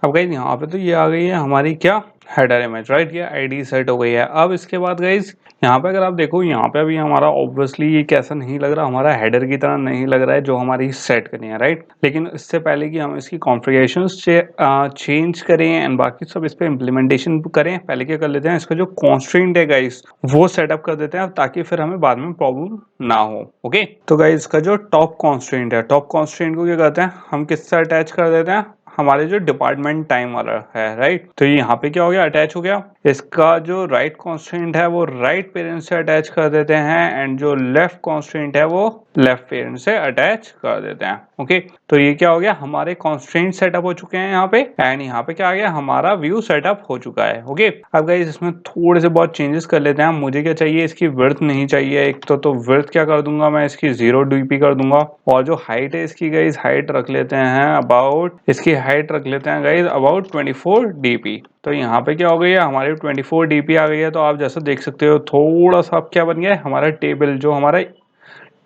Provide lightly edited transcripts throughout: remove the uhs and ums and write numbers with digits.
अब गाइज यहाँ पे तो ये आ गई है हमारी क्या हेडर इमेज, राइट। ये आईडी सेट हो गई है। अब इसके बाद गाइज यहाँ पे अगर आप देखो, यहाँ पे अभी हमारा ऑब्वियसली ये कैसा नहीं लग रहा, हमारा हेडर की तरह नहीं लग रहा है जो हमारी सेट करनी है, राइट। लेकिन इससे पहले कि हम इसकी कॉन्फ़िगरेशंस चेंज करें एंड बाकी सब इस पे इम्प्लीमेंटेशन करें, पहले क्या कर लेते हैं, इसका जो कॉन्स्ट्रेंट है गाइज वो सेटअप कर देते हैं ताकि फिर हमें बाद में प्रॉब्लम ना हो। ओके, तो गाइज इसका जो टॉप कॉन्स्ट्रेंट है, टॉप कॉन्स्ट्रेंट को क्या कहते हैं, हम किससे अटैच कर देते हैं, हमारे जो डिपार्टमेंट टाइम वाला है, राइट। तो यहाँ पे क्या हो गया, अटैच हो गया। इसका जो राइट कॉन्स्टेंट है वो राइट पेरेंट से अटैच कर देते हैं एंड जो लेफ्ट कॉन्स्टेंट है वो लेफ्ट पेरेंट से अटैच कर देते हैं। ओके, तो ये क्या हो गया, हमारे कॉन्स्टेंट सेटअप हो चुके हैं यहाँ पे एंड यहाँ पे क्या आ गया, हमारा व्यू सेटअप हो चुका है। ओके, अब गाइस इसमें थोड़े से बहुत चेंजेस कर लेते हैं। मुझे क्या चाहिए, इसकी विड्थ नहीं चाहिए एक तो विड्थ क्या कर दूंगा मैं, इसकी 0 डीपी कर दूंगा। और जो हाइट है इसकी गाइस, हाइट रख लेते हैं अबाउट, इसकी हाइट रख लेते हैं गाइस अबाउट 24 डीपी। तो यहाँ पे क्या हो गई है, हमारी 24 डीपी आ गई है। तो आप जैसा देख सकते हो थोड़ा सा अब क्या बन गया है, हमारा टेबल जो हमारा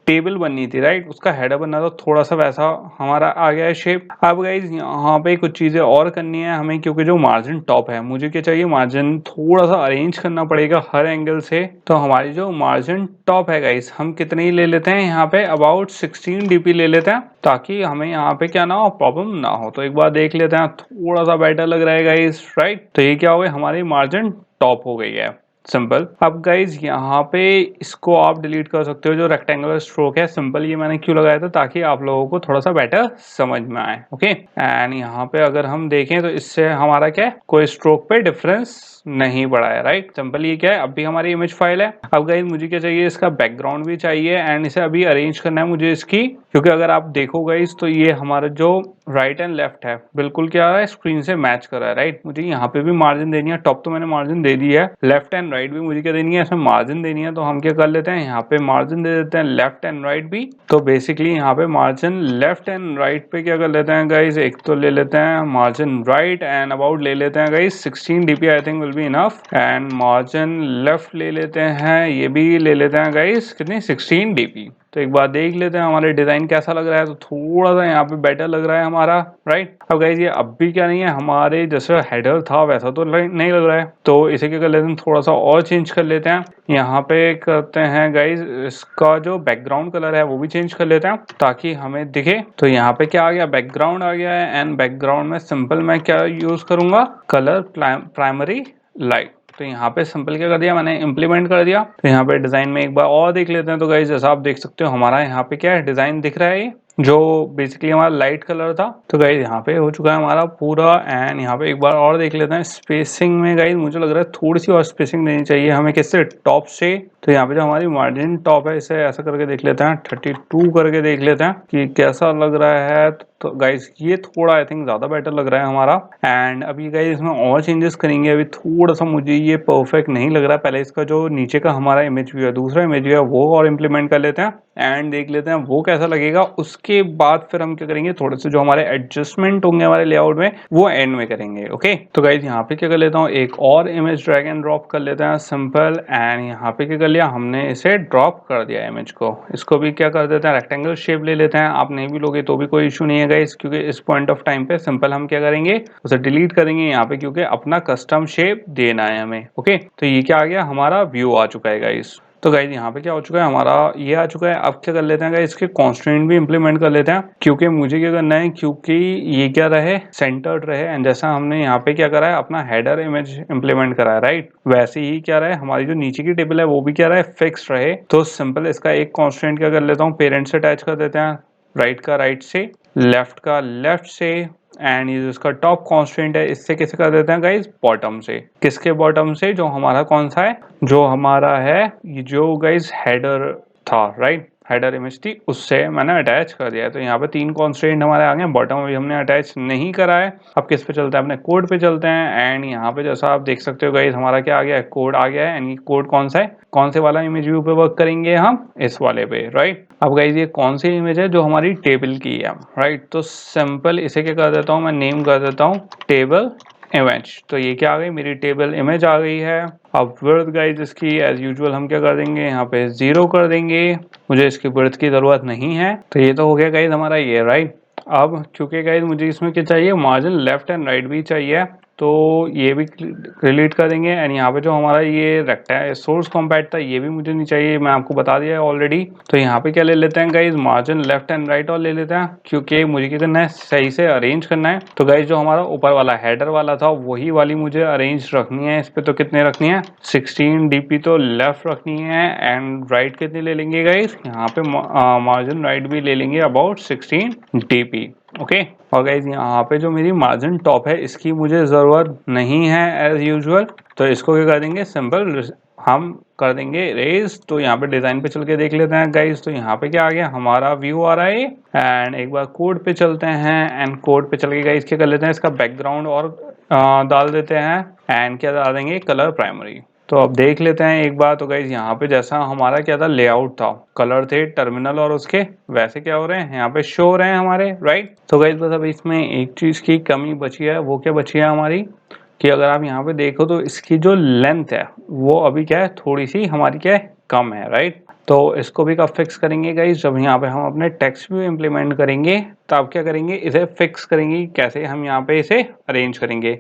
टेबल बननी थी, राइट, उसका हेडर बनना था, थोड़ा सा वैसा हमारा आ गया है शेप। अब गाइज यहाँ पे कुछ चीजें और करनी है हमें, क्योंकि जो मार्जिन टॉप है, मुझे क्या चाहिए, मार्जिन थोड़ा सा अरेंज करना पड़ेगा हर एंगल से। तो हमारी जो मार्जिन टॉप है गाइज, हम कितनी ले लेते हैं यहाँ पे, अबाउट 16 डीपी ले लेते हैं ताकि हमें यहाँ पे क्या ना हो, प्रॉब्लम ना हो। तो एक बार देख लेते हैं, थोड़ा सा बेटर लग रहा है गाइज, राइट। तो ये क्या हो गया, हमारी मार्जिन टॉप हो गई है, सिंपल। अब गाइज यहाँ पे इसको आप डिलीट कर सकते हो, जो रेक्टेंगुलर स्ट्रोक है, सिंपल। ये मैंने क्यों लगाया था, ताकि आप लोगों को थोड़ा सा बेटर समझ में आए। ओके, एंड यहाँ पे अगर हम देखें तो इससे हमारा क्या है, कोई स्ट्रोक पे डिफरेंस नहीं पड़ा है, राइट, सिंपल। ये क्या है, अब भी हमारी इमेज फाइल है। अब गाइज मुझे क्या चाहिए, इसका बैकग्राउंड भी चाहिए एंड इसे अभी अरेंज करना है मुझे इसकी, क्योंकि अगर आप देखो गाइज तो ये हमारा जो राइट एंड लेफ्ट है बिल्कुल क्या है, स्क्रीन से मैच कर रहा है, राइट। मुझे यहाँ पे भी मार्जिन देनी है, टॉप तो मैंने मार्जिन दे दी है, लेफ्ट एंड राइट भी मुझे क्या देनी है, इसमें मार्जिन देनी है। तो हम क्या कर लेते हैं, यहाँ पे मार्जिन दे देते हैं लेफ्ट एंड राइट भी। तो बेसिकली यहाँ पे मार्जिन लेफ्ट एंड राइट पे क्या कर लेते हैं गाइज, एक तो ले लेते हैं मार्जिन राइट एंड अबाउट ले लेते हैं guys 16 DP, I think will be enough. And margin left ले लेते हैं, ये भी ले लेते हैं गाइज कितनी, 16 डीपी। तो एक बार देख लेते हैं हमारे डिजाइन कैसा लग रहा है। तो थोड़ा सा यहाँ पे बेटर लग रहा है हमारा, राइट। अब गाइज ये अब भी क्या नहीं है, हमारे जैसा हेडर था वैसा तो नहीं लग रहा है। तो इसे क्या कर लेते हैं, थोड़ा सा और चेंज कर लेते हैं। यहाँ पे करते हैं गाइज, इसका जो बैकग्राउंड कलर है वो भी चेंज कर लेते हैं ताकि हमें दिखे। तो यहाँ पे क्या आ गया, बैकग्राउंड आ गया है एंड बैकग्राउंड में सिंपल मैं क्या यूज करूंगा, कलर प्राइमरी लाइट। तो यहाँ पे सिंपल क्या कर दिया मैंने, इम्प्लीमेंट कर दिया। तो यहाँ पे डिजाइन में एक बार और देख लेते हैं। तो गाइस जैसा आप देख सकते हो हमारा यहाँ पे क्या है, डिजाइन दिख रहा है, ये जो बेसिकली हमारा लाइट कलर था। तो गाइस यहाँ पे हो चुका है हमारा पूरा। एंड यहाँ पे एक बार और देख लेते हैं स्पेसिंग में। गाइस मुझे लग रहा है थोड़ी सी और स्पेसिंग देनी चाहिए हमें, किससे, टॉप से। तो यहाँ पे जो हमारी मार्जिन टॉप है, इसे ऐसा करके देख लेते हैं, 32 करके देख लेते हैं कि कैसा लग रहा है। तो गाइस ये थोड़ा आई थिंक ज्यादा बेटर लग रहा है हमारा। एंड अभी गाइस इसमें और चेंजेस करेंगे। अभी थोड़ा सा मुझे ये परफेक्ट नहीं लग रहा है। पहले इसका जो नीचे का हमारा इमेज व्यू है, दूसरा इमेज व्यू है, वो और इम्प्लीमेंट कर लेते हैं एंड देख लेते हैं वो कैसा लगेगा। उसके बाद फिर हम क्या करेंगे, थोड़े से जो हमारे एडजस्टमेंट होंगे हमारे लेआउट में वो एंड में करेंगे। ओके, तो गाइस यहाँ पे क्या कर लेता हूँ, एक और इमेज ड्रैग एंड ड्रॉप कर लेते हैं, सिंपल। एंड यहाँ पे क्या कर लिया हमने, इसे ड्रॉप कर दिया इमेज को। इसको भी क्या कर देते हैं, रेक्टेंगल शेप ले लेते हैं। आप नहीं भी लोगे तो भी कोई इशू नहीं है गाइस, क्योंकि इस पॉइंट ऑफ टाइम पे सिंपल हम क्या करेंगे, उसे डिलीट करेंगे यहाँ पे, क्योंकि अपना कस्टम शेप देना है हमें। ओके, तो ये क्या आ गया, हमारा व्यू आ चुका है गाइस। तो गाइस यहाँ पे क्या हो चुका है, हमारा ये आ चुका है। अब क्या कर लेते हैं गाइस, इसके कॉन्स्ट्रेंट भी इंप्लीमेंट कर लेते हैं, क्योंकि मुझे क्या करना है, क्योंकि ये क्या रहे, सेंटर्ड रहे। एंड जैसा हमने यहाँ पे क्या करा है, अपना हेडर इमेज इंप्लीमेंट करा है, राइट, वैसे ही क्या रहे हमारी जो नीचे की टेबल है वो भी क्या रहे, फिक्स रहे। तो सिंपल इसका एक कॉन्स्ट्रेंट क्या कर लेता हूँ, पेरेंट से अटैच कर देते हैं, राइट का राइट से, लेफ्ट का लेफ्ट से। एंड ये इसका टॉप कॉन्स्टेंट है, इससे किसे कर देते हैं गाइज, बॉटम से। किसके बॉटम से, जो हमारा कौन सा है, जो हमारा है ये जो गाइज हेडर था, राइट, हेडर इमेज थी, उससे मैंने अटैच कर दिया है। तो यहाँ पे 3 कॉन्स्टेंट हमारे आ गए। बॉटम अभी हमने अटैच नहीं करा है। अब किस पे चलते हैं, अपने कोड पे चलते हैं। एंड यहाँ पे जैसा आप देख सकते हो गाइज, हमारा क्या आ गया है, कोड आ गया है। एंड ये कोड कौन सा है, कौन से वाला इमेज व्यू पे वर्क करेंगे हम, इस वाले पे, राइट। अब गाइज ये कौन सी इमेज है, जो हमारी टेबल की है, राइट। तो सिंपल इसे क्या कर देता हूँ, मैं नेम कर देता हूँ टेबल इमेज। तो ये क्या आ गई, मेरी टेबल इमेज आ गई है। अब विड्थ गाइज इसकी एज यूजुअल हम क्या कर देंगे, यहाँ पे 0 कर देंगे। मुझे इसकी विड्थ की जरूरत नहीं है। तो ये तो हो गया गाइज हमारा ये, राइट। अब क्योंकि गाइस मुझे इसमें क्या चाहिए, मार्जिन लेफ्ट एंड राइट भी चाहिए, तो ये भी रिलेट कर देंगे। एंड यहाँ पे जो हमारा ये रेक्टेंगल सोर्स कॉम्पैक्ट था ये भी मुझे नहीं चाहिए, मैं आपको बता दिया है ऑलरेडी। तो यहाँ पे क्या ले लेते हैं guys, margin left and right और ले लेते हैं, क्योंकि मुझे क्या करना है, सही से अरेंज करना है। तो गाइस जो हमारा ऊपर वाला हेडर वाला था वही वाली मुझे अरेंज रखनी है। इस पे तो कितने रखनी है, 16 dp तो लेफ्ट रखनी है। एंड राइट कितनी ले लेंगे गाइस, यहाँ पे मार्जिन राइट भी ले लेंगे अबाउट 16 dp। ओके, और गाइज यहाँ पे जो मेरी मार्जिन टॉप है इसकी मुझे ज़रूरत नहीं है एज यूजुअल, तो इसको क्या कर देंगे, सिंपल हम कर देंगे रेज। तो यहाँ पे डिज़ाइन पे चल के देख लेते हैं गाइज। तो यहाँ पे क्या आ गया, हमारा व्यू आ रहा है। एंड एक बार कोड पे चलते हैं, एंड कोड पे चल के गाइज क्या कर लेते हैं, इसका बैकग्राउंड और डाल देते हैं। एंड क्या डाल देंगे, कलर प्राइमरी। तो अब देख लेते हैं एक बार। तो गाइज यहाँ पे जैसा हमारा क्या था, लेआउट था, कलर थे टर्मिनल और उसके, वैसे क्या हो रहे हैं यहाँ पे शो हो रहे हैं हमारे, राइट। तो गाइज बस अब इसमें एक चीज़ की कमी बची है, वो क्या बची है हमारी, कि अगर आप यहाँ पे देखो तो इसकी जो लेंथ है वो अभी क्या है, थोड़ी सी हमारी क्या है, कम है, राइट। तो इसको भी कब फिक्स करेंगे गाइज, जब यहाँ पे हम अपने टेक्स्ट व्यू इम्प्लीमेंट करेंगे तब क्या करेंगे, इसे फिक्स करेंगे। कैसे, हम यहाँ पे इसे अरेंज करेंगे,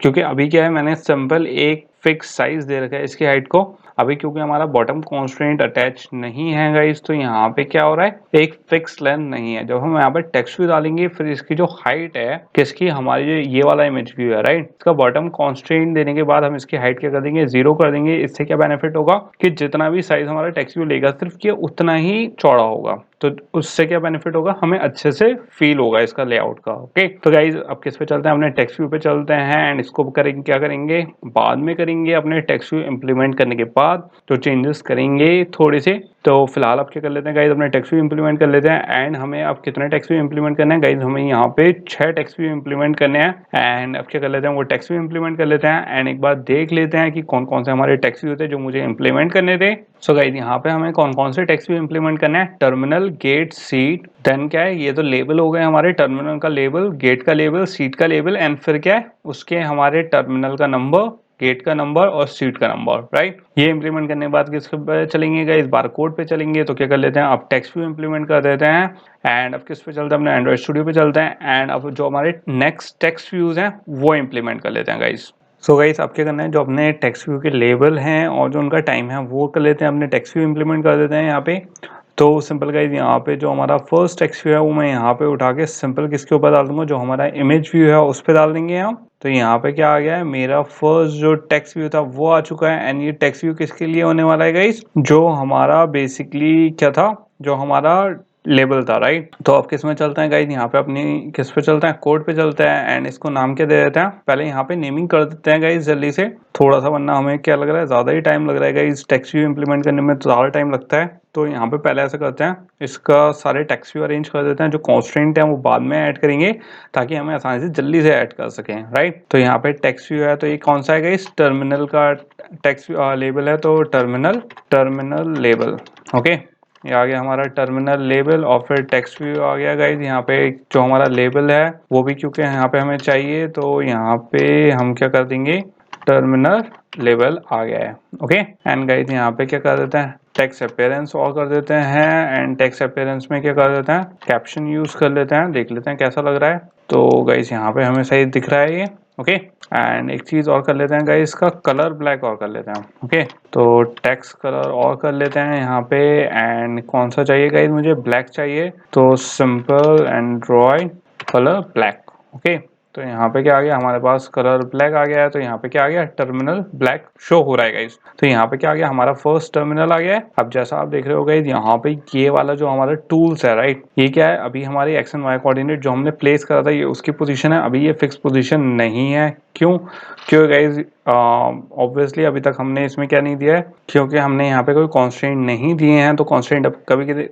क्योंकि अभी क्या है, मैंने सिंपल एक फिक्स साइज दे रखा है इसकी हाइट को। अभी क्योंकि हमारा बॉटम कॉन्स्ट्रेंट अटैच नहीं है गाइस, तो यहाँ पे क्या हो रहा है, एक फिक्स लेंथ नहीं है। जब हम यहाँ पे टेक्स्ट व्यू डालेंगे फिर इसकी जो हाइट है किसकी, हमारी जो ये वाला इमेज व्यू है, राइट, इसका बॉटम कॉन्स्ट्रेंट देने के बाद हम इसकी हाइट क्या कर देंगे, 0 कर देंगे। इससे क्या बेनिफिट होगा कि जितना भी साइज हमारा टेक्स्ट व्यू लेगा सिर्फ ये उतना ही चौड़ा होगा। तो उससे क्या बेनिफिट होगा, हमें अच्छे से फील होगा इसका लेआउट का। ओके, तो गाइज अब किस पे चलते हैं, अपने टेक्स्ट व्यू पे चलते हैं। एंड इसको करेंगे, क्या करेंगे, बाद में करेंगे अपने टेक्स्ट व्यू इंप्लीमेंट करने के बाद तो चेंजेस करेंगे थोड़े से। तो फिलहाल अब क्या कर लेते हैं गाइज, अपने टेक्स्ट व्यू इंप्लीमेंट कर लेते हैं। एंड हमें अब कितने टेक्स्ट व्यू इंप्लीमेंट करने हैं गाइज, हमें यहाँ पे 6 टेक्स्ट व्यू इंप्लीमेंट करने हैं। एंड अब क्या कर लेते हैं, वो टेक्स्ट व्यू इंप्लीमेंट कर लेते हैं। एंड एक बार देख लेते हैं कि कौन कौन से हमारे टेक्स्ट व्यू थे जो मुझे इंप्लीमेंट करने थे। सो गाइज यहाँ पे हमें कौन कौन से टेक्स्ट व्यू इंप्लीमेंट करना है, टर्मिनल, गेट, सीट, देन क्या है, ये तो लेबल हो गए हमारे, टर्मिनल का लेबल, गेट का लेबल, सीट का लेबल, एंड फिर क्या है उसके हमारे टर्मिनल का नंबर, गेट का नंबर और सीट का नंबर, राइट। ये इंप्लीमेंट करने के बाद किसके पे चलेंगे गाइस, बार कोड पे चलेंगे। तो क्या कर लेते हैं, अब टेक्स्ट व्यू इंप्लीमेंट कर देते हैं। एंड अब किस पे चलते हैं, अपने एंड्रॉइड स्टूडियो पे चलते हैं। एंड अब जो हमारे नेक्स्ट टेक्स्ट व्यूज हैं वो इंप्लीमेंट कर लेते हैं गाइस। सो गाइस अब क्या करना है, जो अपने टेक्स्ट व्यू के लेबल हैं और जो उनका टाइम है वो कर लेते हैं, अपने टेक्स्ट व्यू इंप्लीमेंट कर देते हैं यहाँ पे। तो सिंपल गाइज यहाँ पे जो हमारा फर्स्ट टेक्स्ट व्यू है वो मैं यहाँ पे उठा के सिंपल किसके ऊपर डाल दूंगा, जो हमारा इमेज व्यू है उस पर डाल देंगे हम। तो यहाँ पे क्या आ गया है, मेरा फर्स्ट जो टेक्स्ट व्यू था वो आ चुका है। एंड ये टेक्स्ट व्यू किसके लिए होने वाला है गाइज, जो हमारा बेसिकली क्या था, जो हमारा लेबल था, राइट। तो अब किस में चलते हैं गाइज, यहाँ पे अपनी किस पे चलते हैं, कोड पे चलते हैं। एंड इसको नाम क्या दे देते हैं, पहले यहाँ पे नेमिंग कर देते हैं गाइज जल्दी से, थोड़ा सा, वरना हमें क्या लग रहा है ज्यादा ही टाइम लग रहा है गाइज, टेक्स्ट व्यू इंप्लीमेंट करने में तो ज्यादा टाइम लगता है। तो यहाँ पे पहले ऐसा करते हैं, इसका सारे टेक्स्ट व्यू अरेंज कर देते हैं, जो कॉन्स्ट्रेंट है वो बाद में ऐड करेंगे ताकि हमें आसानी से जल्दी से ऐड कर सकें, राइट। तो यहाँ पे टेक्स्ट व्यू है, तो ये कौन सा है गाइज, टर्मिनल का टेक्स्ट लेबल है, तो टर्मिनल लेबल। ओके, ये आ गया हमारा टर्मिनल लेबल। और फिर टेक्स्ट व्यू आ गया गाइज, यहाँ पे जो हमारा लेबल है वो भी क्योंकि यहाँ पे हमें चाहिए, तो यहाँ पे हम क्या कर देंगे, टर्मिनल लेवल आ गया है। ओके, एंड गाइज यहाँ पे क्या कर देते हैं, टेक्स्ट अपीयरेंस और कर देते हैं। एंड टेक्स्ट अपीयरेंस में क्या कर देते हैं, कैप्शन यूज कर लेते हैं, देख लेते हैं कैसा लग रहा है। तो गाइज यहाँ पे हमें सही दिख रहा है ये। ओके, एंड एक चीज और कर लेते हैं गाइज, इसका कलर ब्लैक और कर लेते हैं। ओके, तो टेक्स्ट कलर और कर लेते हैं यहाँ पे। एंड कौन सा चाहिए गाइज, मुझे ब्लैक चाहिए, तो simple Android colour black. Okay, तो यहाँ पे क्या आ गया, हमारे पास कलर ब्लैक आ गया है। तो यहाँ पे क्या आ गया, टर्मिनल ब्लैक शो हो रहा है गाइज। तो यहाँ पे क्या आ गया, हमारा फर्स्ट टर्मिनल आ गया है। अब जैसा आप देख रहे हो गाइज, यहाँ पे ये वाला जो हमारा टूल्स है, राइट, ये क्या है, अभी हमारी एक्स एंड वाई कोऑर्डिनेट जो हमने प्लेस करा था ये उसकी पोजीशन है, अभी ये फिक्स पोजीशन नहीं है। क्यों, क्यों गाइज, ऑब्वियसली अभी तक हमने इसमें क्या नहीं दिया है, क्योंकि हमने यहाँ पे कोई कॉन्स्टेंट नहीं दिए हैं। तो कॉन्स्टेंट अब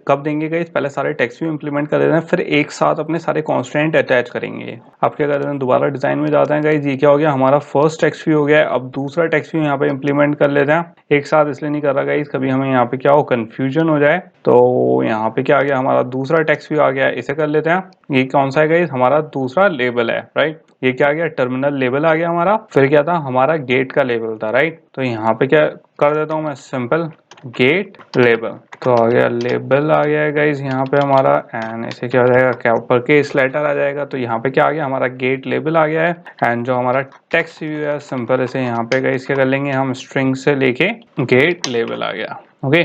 कब देंगे गाइज, पहले सारे टेक्स्ट व्यू इंप्लीमेंट कर देते हैं, फिर एक साथ अपने सारे कॉन्स्टेंट अटैच करेंगे। अब क्या कर देते हैं, दोबारा डिजाइन में जाते हैं गाइज। ये क्या हो गया, हमारा फर्स्ट टेक्स्ट व्यू हो गया है। अब दूसरा टेक्स्ट व्यू यहाँ पे इंप्लीमेंट कर लेते हैं एक साथ, इसलिए नहीं कर रहा गाइज, कभी हमें यहाँ पे क्या हो, कंफ्यूजन हो जाए। तो यहाँ पे क्या आ गया, हमारा दूसरा टेक्स्ट व्यू आ गया है, इसे कर लेते हैं। ये कौन सा है गाइज, हमारा दूसरा लेबल है, राइट। ये क्या आ गया, टर्मिनल लेबल आ गया हमारा। फिर क्या था, हमारा गेट का लेबल था, राइट। तो यहाँ पे क्या कर देता हूँ मैं, सिंपल गेट लेबल। तो आ गया लेबल आ गया है गाइज यहाँ पे हमारा, एंड इसे क्या हो जाएगा, क्या ऊपर केस लेटर आ जाएगा। तो यहाँ पे क्या आ गया, हमारा गेट लेबल आ गया है। एंड जो हमारा टेक्स्ट व्यू है सिंपल, इसे यहाँ पे गाइज क्या कर लेंगे हम, स्ट्रिंग से लेके गेट लेबल आ गया। ओके